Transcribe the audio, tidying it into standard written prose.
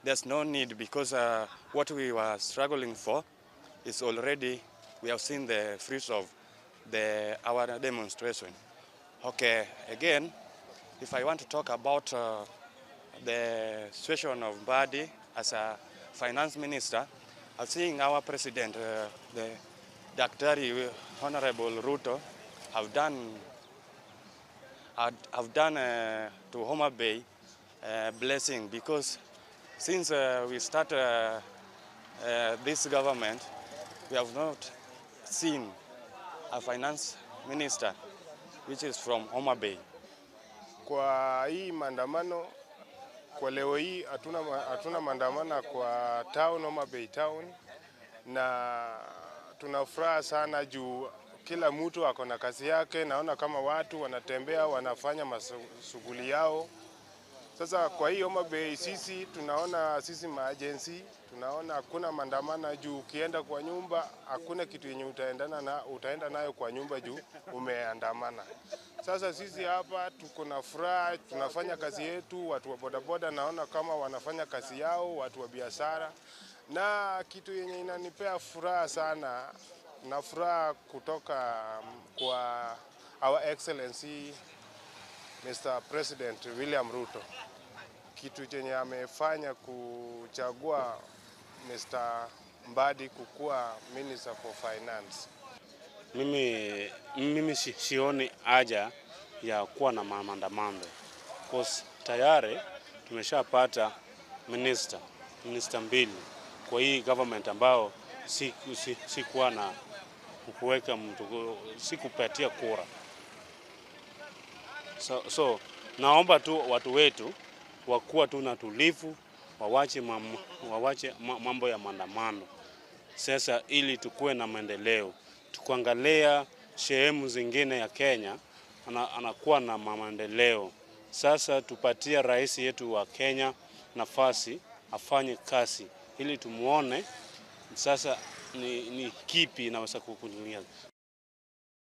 There's no need because what we were struggling for is already, we have seen the fruits of our demonstration. Okay, again, if I want to talk about the situation of Mbadi as a finance minister, I've seen our president, the Daktari Honorable Ruto, have done to Homa Bay blessing, because since we started this government, we have not seen a finance minister which is from Homa Bay. Kwa hii maandamano, kwa leo hii hatuna maandamano kwa town, Homa Bay town, na tunafuraha sana juu kila mtu ako na kazi yake. Naona kama watu wanatembea, wanafanya mashughuli yao. Sasa kwa hii Homa Bay sisi tunaona, sisi maagency tunaona hakuna maandamano juu ukienda kwa nyumba hakuna kitu yenye utaenda nayo kwa nyumba juu umeandamana. Sasa sisi hapa tuko na furaha, tunafanya kazi yetu. Watu wa bodaboda naona kama wanafanya kazi yao, watu wa biashara, na kitu yenye inanipea furaha sana, na furaha kutoka kwa Our Excellency Mr. President William Ruto. Kitu chenye amefanya kuchagua Mr. Mbadi kukuwa Minister for Finance. Mimi sioni haja ya kuwa na maandamano, because tayari tumeshapata minister mbili kwa hii government ambao sikuwa na kuweka mtu, sikupatia kura. So naomba tu watu wetu wakuwa tu na tulivu, wawache mambo ya maandamano sasa, ili tukue na maendeleo. Tukuangalia sehemu zingine ya Kenya anakuwa na maendeleo. Sasa tupatie rais yetu wa Kenya nafasi afanye kazi, ili tumuone sasa ni kipi inaweza kukunia.